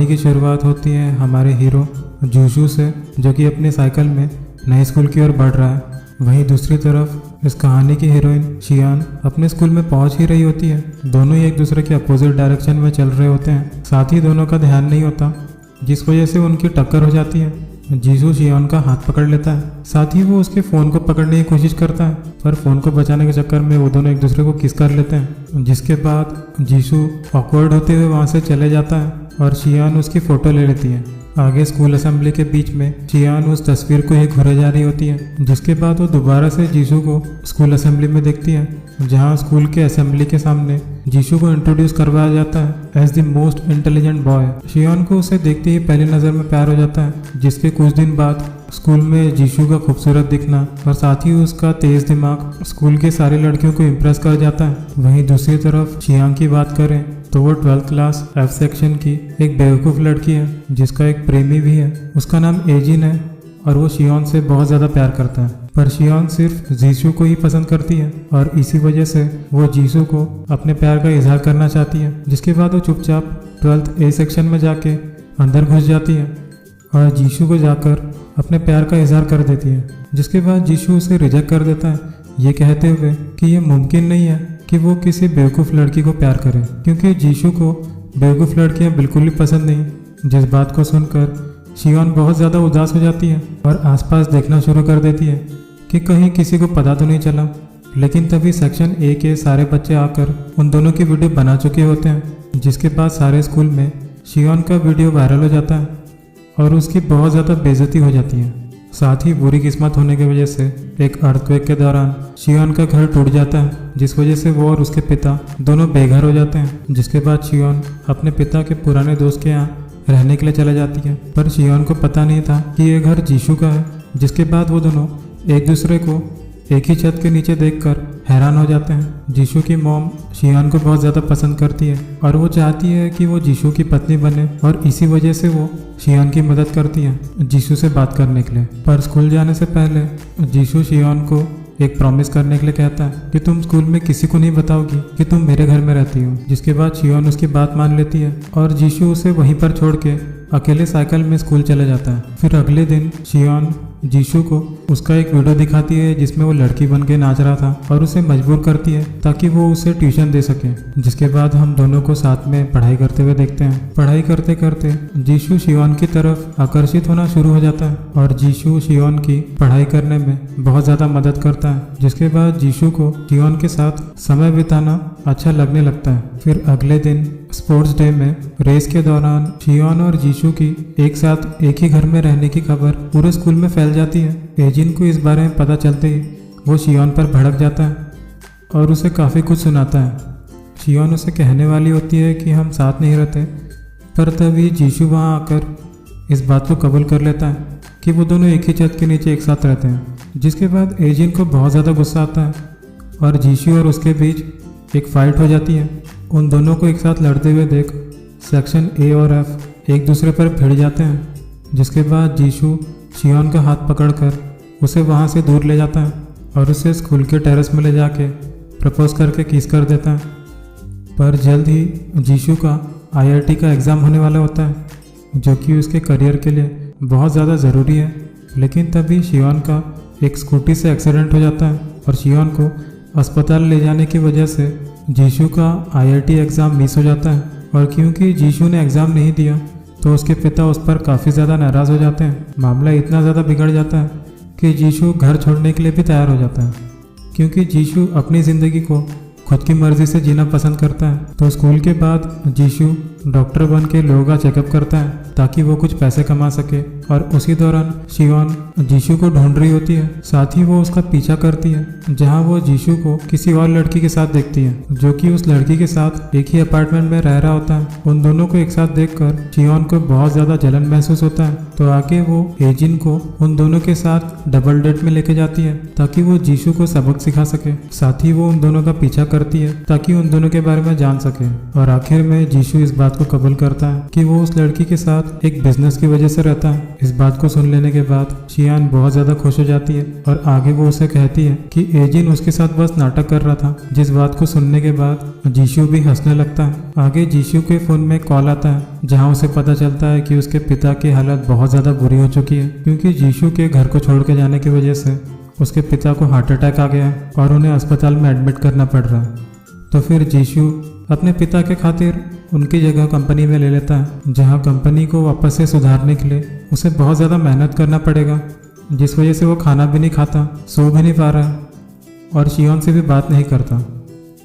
कहानी की शुरुआत होती है हमारे हीरो जीशू से, जो कि अपनी साइकिल में नए स्कूल की ओर बढ़ रहा है। वहीं दूसरी तरफ इस कहानी की हीरोइन शियान अपने स्कूल में पहुंच ही रही होती है। दोनों ही एक दूसरे के अपोजिट डायरेक्शन में चल रहे होते हैं। साथ ही दोनों का ध्यान नहीं होता, जिस वजह से उनकी टक्कर हो जाती है। जीशू शियान का हाथ पकड़ लेता है, साथ ही वो उसके फ़ोन को पकड़ने की कोशिश करता है, पर फ़ोन को बचाने के चक्कर में वो दोनों एक दूसरे को किस कर लेते हैं। जिसके बाद जीशू ऑकवर्ड होते हुए वहाँ से चले जाता है और शियान उसकी फ़ोटो ले लेती है। आगे स्कूल असेंबली के बीच में शियान उस तस्वीर को ही घुरे जा रही होती है। जिसके बाद वो दोबारा से जीशू को स्कूल असेंबली में देखती है, जहाँ स्कूल के असेंबली के सामने जीशू को इंट्रोड्यूस करवाया जाता है as the most intelligent boy. शियान को उसे देखते ही पहली नज़र में प्यार हो जाता है। जिसके कुछ दिन बाद स्कूल में जीशू का खूबसूरत दिखना और साथ ही उसका तेज दिमाग स्कूल के सारी लड़कियों को इम्प्रेस कर जाता है। वहीं दूसरी तरफ शियान की बात करें तो वो 12th क्लास F सेक्शन की एक बेवकूफ़ लड़की है, जिसका एक प्रेमी भी है। उसका नाम एजिन है और वो शियान से बहुत ज़्यादा प्यार करता है, पर शियान सिर्फ जीशू को ही पसंद करती है और इसी वजह से वो जीशू को अपने प्यार का इजहार करना चाहती है। जिसके बाद वो चुपचाप 12th A सेक्शन में जाके अंदर घुस जाती है और जीशू को जाकर अपने प्यार का इजहार कर देती है। जिसके बाद जीशू उसे रिजेक्ट कर देता है, ये कहते हुए कि ये मुमकिन नहीं है कि वो किसी बेवकूफ़ लड़की को प्यार करे, क्योंकि जीशू को बेवकूफ़ लड़कियां बिल्कुल भी पसंद नहीं। जिस बात को सुनकर शियान बहुत ज़्यादा उदास हो जाती है और आसपास देखना शुरू कर देती है कि कहीं किसी को पता तो नहीं चला। लेकिन तभी सेक्शन A के सारे बच्चे आकर उन दोनों की वीडियो बना चुके होते हैं। जिसके बाद सारे स्कूल में शियान का वीडियो वायरल हो जाता है और उसकी बहुत ज़्यादा बेइज्जती हो जाती है। साथ ही बुरी किस्मत होने की वजह से एक अर्थक्वेक के दौरान शियान का घर टूट जाता है, जिस वजह से वो और उसके पिता दोनों बेघर हो जाते हैं। जिसके बाद शियान अपने पिता के पुराने दोस्त के यहाँ रहने के लिए चले जाती है, पर शियान को पता नहीं था कि ये घर जीशू का है। जिसके बाद वो दोनों एक दूसरे को एक ही छत के नीचे देखकर हैरान हो जाते हैं। जीशू की मॉम शियान को बहुत ज़्यादा पसंद करती है और वो चाहती है कि वो जीशू की पत्नी बने, और इसी वजह से वो शियान की मदद करती है जीशू से बात करने के लिए। पर स्कूल जाने से पहले जीशू शियान को एक प्रॉमिस करने के लिए कहता है कि तुम स्कूल में किसी को नहीं बताओगी कि तुम मेरे घर में रहती हो। जिसके बाद शियान उसकी बात मान लेती है और जीशू उसे वहीं पर छोड़ के अकेले साइकिल में स्कूल चले जाता है। फिर अगले दिन शियान जीशू को उसका एक वीडियो दिखाती है जिसमें वो लड़की बन के नाच रहा था और उसे मजबूर करती है ताकि वो उसे ट्यूशन दे सके। जिसके बाद हम दोनों को साथ में पढ़ाई करते हुए देखते हैं। पढ़ाई करते करते जीशू शियान की तरफ आकर्षित होना शुरू हो जाता है और जीशू शियान की पढ़ाई करने में बहुत ज़्यादा मदद करता है। जिसके बाद जीशू को शियान के साथ समय बिताना अच्छा लगने लगता है। फिर अगले दिन स्पोर्ट्स डे में रेस के दौरान शियान और जीशू की एक साथ एक ही घर में रहने की खबर पूरे स्कूल में फैल जाती है। एजिन को इस बारे में पता चलते ही वो शियान पर भड़क जाता है और उसे काफ़ी कुछ सुनाता है। शियान उसे कहने वाली होती है कि हम साथ नहीं रहते, पर तभी जीशू वहाँ आकर इस बात को कबूल कर लेता है कि वो दोनों एक ही छत के नीचे एक साथ रहते हैं। जिसके बाद एजिन को बहुत ज़्यादा गुस्सा आता है और जीशू और उसके बीच एक फाइट हो जाती है। उन दोनों को एक साथ लड़ते हुए देख सेक्शन A और F एक दूसरे पर भिड़ जाते हैं। जिसके बाद जीशू शियान का हाथ पकड़कर उसे वहाँ से दूर ले जाता है और उसे स्कूल के टेरेस में ले जाके प्रपोज करके किस कर देता है। पर जल्द ही जीशू का IIT का एग्ज़ाम होने वाला होता है, जो कि उसके करियर के लिए बहुत ज़्यादा ज़रूरी है। लेकिन तभी शियान का एक स्कूटी से एक्सीडेंट हो जाता है और शियान को अस्पताल ले जाने की वजह से जीशू का IIT एग्ज़ाम मिस हो जाता है। और क्योंकि जीशू ने एग्ज़ाम नहीं दिया तो उसके पिता उस पर काफ़ी ज़्यादा नाराज़ हो जाते हैं। मामला इतना ज़्यादा बिगड़ जाता है कि जीशू घर छोड़ने के लिए भी तैयार हो जाता है, क्योंकि जीशू अपनी ज़िंदगी को खुद की मर्ज़ी से जीना पसंद करता है। तो स्कूल के बाद जीशू डॉक्टर बन के लोगों का चेकअप करता है ताकि वो कुछ पैसे कमा सके, और उसी दौरान शियान जीशू को ढूंढ रही होती है। साथ ही वो उसका पीछा करती है, जहां वो जीशू को किसी और लड़की के साथ देखती है, जो कि उस लड़की के साथ एक ही अपार्टमेंट में रह रहा होता है। उन दोनों को एक साथ देखकर शियान को बहुत ज़्यादा जलन महसूस होता है। तो आगे वो एजिन को उन दोनों के साथ डबल डेट में लेके जाती है ताकि वो जीशू को सबक सिखा सके। साथ ही वो उन दोनों का पीछा करती है ताकि उन दोनों के बारे में जान सके। और आखिर में जीशू इस बात बात को कबूल करता है कि वो उस लड़की के साथ एक बिजनेस की वजह से रहता है। इस बात को सुन लेने के बाद शियान बहुत ज़्यादा खुश हो जाती है और आगे वो उसे कहती है कि एजिन उसके साथ बस नाटक कर रहा था। जिस बात को सुनने के बाद जीशू भी हंसने लगता है। आगे जीशू के फ़ोन में कॉल आता है जहाँ उसे पता चलता है कि उसके पिता की हालत बहुत ज़्यादा बुरी हो चुकी है, क्योंकि जीशू के घर को छोड़ के जाने की वजह से उसके पिता को हार्ट अटैक आ गया है और उन्हें अस्पताल में एडमिट करना पड़ रहा है। तो फिर जीशू अपने पिता के खातिर उनकी जगह कंपनी में ले लेता है, जहां कंपनी को वापस से सुधारने के लिए उसे बहुत ज़्यादा मेहनत करना पड़ेगा, जिस वजह से वो खाना भी नहीं खाता, सो भी नहीं पा रहा है और शियोन से भी बात नहीं करता।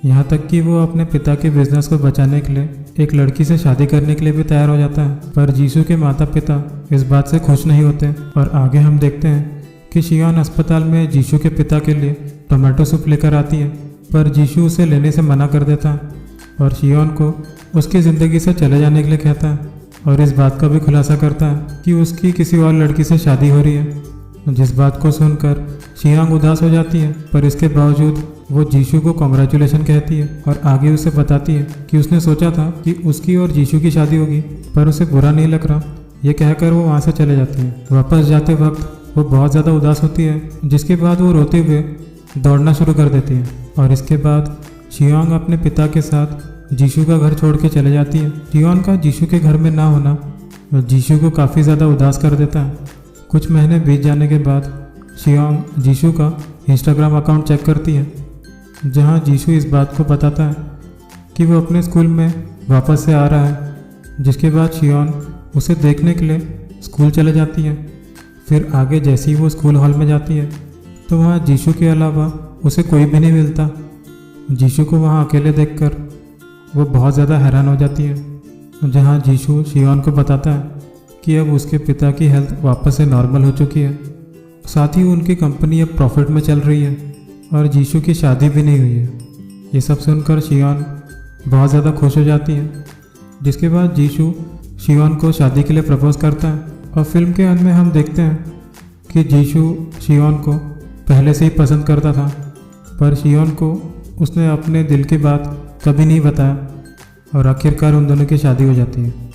यहाँ तक कि वो अपने पिता के बिजनेस को बचाने के लिए एक लड़की से शादी करने के लिए भी तैयार हो जाता है। पर जीशू के माता पिता इस बात से खुश नहीं होते और आगे हम देखते हैं कि शियोन अस्पताल में जीशू के पिता के लिए टोमेटो सूप लेकर आती है, पर जीशू उसे लेने से मना कर देता है और शियोन को उसकी ज़िंदगी से चले जाने के लिए कहता है और इस बात का भी खुलासा करता है कि उसकी किसी और लड़की से शादी हो रही है। जिस बात को सुनकर शियांग उदास हो जाती है, पर इसके बावजूद वो जीशू को कॉन्ग्रेचुलेशन कहती है और आगे उसे बताती है कि उसने सोचा था कि उसकी और जीशू की शादी होगी, पर उसे बुरा नहीं लग रहा। ये कहकर वो वहाँ से चले जाती है। वापस जाते वक्त वो बहुत ज़्यादा उदास होती है, जिसके बाद वो रोते हुए दौड़ना शुरू कर देती है और इसके बाद शियांग अपने पिता के साथ जीशू का घर छोड़ के चले जाती है। शियोन का जीशू के घर में ना होना जीशू को काफ़ी ज़्यादा उदास कर देता है। कुछ महीने बीत जाने के बाद शियांग जीशू का इंस्टाग्राम अकाउंट चेक करती है, जहां जीशू इस बात को बताता है कि वो अपने स्कूल में वापस से आ रहा है, जिसके बाद शियोन उसे देखने के लिए स्कूल चले जाती है। फिर आगे जैसे ही वो स्कूल हॉल में जाती है तो वहाँ जीशू के अलावा उसे कोई भी नहीं मिलता। जीशू को वहाँ अकेले देखकर वो बहुत ज़्यादा हैरान हो जाती है, जहाँ जीशू शियोन को बताता है कि अब उसके पिता की हेल्थ वापस से नॉर्मल हो चुकी है, साथ ही उनकी कंपनी अब प्रॉफिट में चल रही है और जीशू की शादी भी नहीं हुई है। ये सब सुनकर शियोन बहुत ज़्यादा खुश हो जाती है, जिसके बाद जीशू शियोन को शादी के लिए प्रपोज करता है और फिल्म के अंत में हम देखते हैं कि जीशू शियोन को पहले से ही पसंद करता था, पर शियोन को उसने अपने दिल की बात कभी नहीं बताया और आखिरकार उन दोनों की शादी हो जाती है।